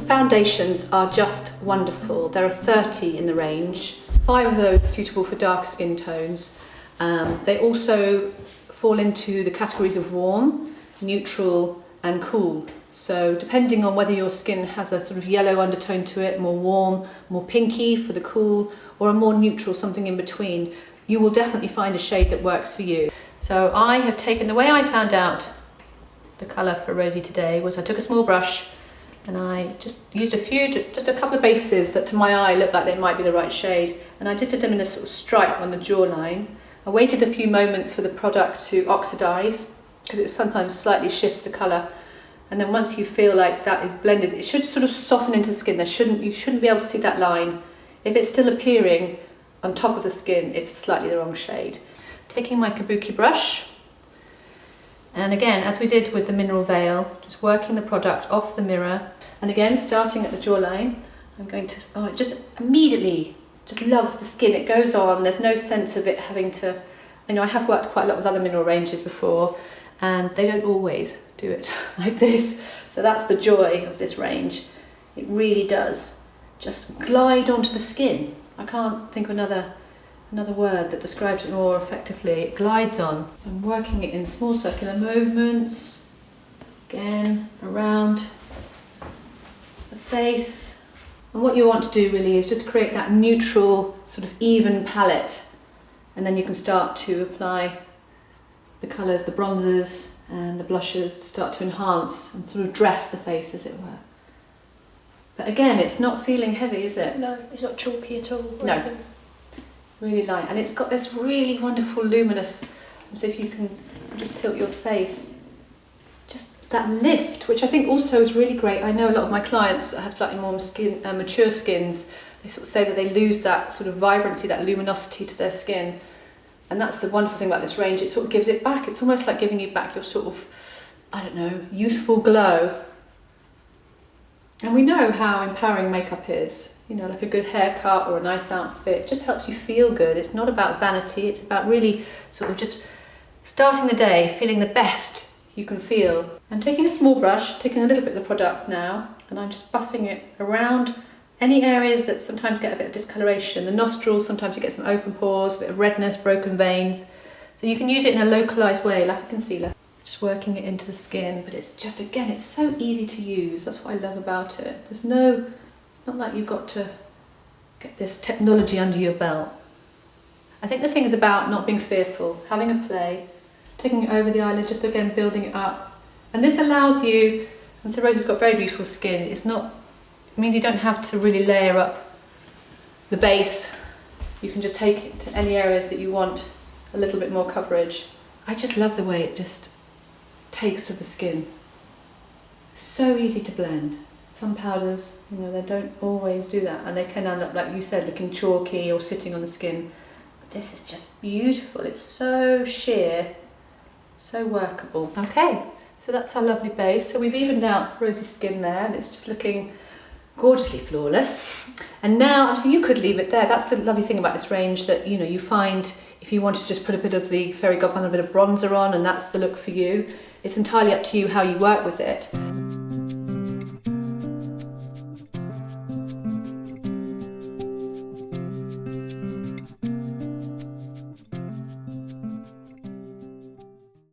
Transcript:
foundations are just wonderful. There are 30 in the range. 5 of those are suitable for darker skin tones. They also fall into the categories of warm, neutral and cool. So depending on whether your skin has a sort of yellow undertone to it, more warm, more pinky for the cool, or a more neutral, something in between, you will definitely find a shade that works for you. So I have taken, the way I found out the colour for Rosie today was I took a small brush and I just used just a couple of bases that to my eye looked like they might be the right shade, and I just did them in a sort of stripe on the jawline. I waited a few moments for the product to oxidise because it sometimes slightly shifts the colour, and then once you feel like that is blended, it should sort of soften into the skin. You shouldn't be able to see that line. If it's still appearing on top of the skin, it's slightly the wrong shade. Taking my Kabuki brush, and again, as we did with the mineral veil, just working the product off the mirror, and again starting at the jawline, I'm going to, it just immediately just loves the skin. It goes on, there's no sense of it having to, I have worked quite a lot with other mineral ranges before, and they don't always do it like this. So that's the joy of this range. It really does just glide onto the skin. I can't think of another word that describes it more effectively. It glides on. So I'm working it in small circular movements, again around the face. And what you want to do really is just create that neutral, sort of even palette, and then you can start to apply the colours, the bronzers and the blushes to start to enhance and sort of dress the face, as it were. But again, it's not feeling heavy, is it? No, it's not chalky at all. No. Really light, and it's got this really wonderful luminous, so if you can just tilt your face, just that lift, which I think also is really great. I know a lot of my clients that have slightly more mature skins, they sort of say that they lose that sort of vibrancy, that luminosity to their skin, and that's the wonderful thing about this range. It sort of gives it back. It's almost like giving you back your sort of, I don't know, youthful glow. And we know how empowering makeup is. Like a good haircut or a nice outfit, it just helps you feel good. It's not about vanity, it's about really sort of just starting the day feeling the best you can feel. I'm taking a small brush, taking a little bit of the product now, and I'm just buffing it around any areas that sometimes get a bit of discoloration. The nostrils, sometimes you get some open pores, a bit of redness, broken veins. So you can use it in a localised way, like a concealer. Just working it into the skin, but it's just, again, it's so easy to use. That's what I love about it. It's not like you've got to get this technology under your belt. I think the thing is about not being fearful, having a play, taking it over the eyelid, just again building it up. And this allows you, and so Rosie's got very beautiful skin, it means you don't have to really layer up the base. You can just take it to any areas that you want a little bit more coverage. I just love the way it just takes to the skin. It's so easy to blend. Some powders, they don't always do that, and they can end up, like you said, looking chalky or sitting on the skin. But this is just beautiful. It's so sheer, so workable. Okay, so that's our lovely base. So we've evened out Rosie's skin there, and it's just looking gorgeously flawless. And now, actually, you could leave it there. That's the lovely thing about this range, that you find if you want to just put a bit of the Fairy Godmother, a bit of bronzer on, and that's the look for you. It's entirely up to you how you work with it.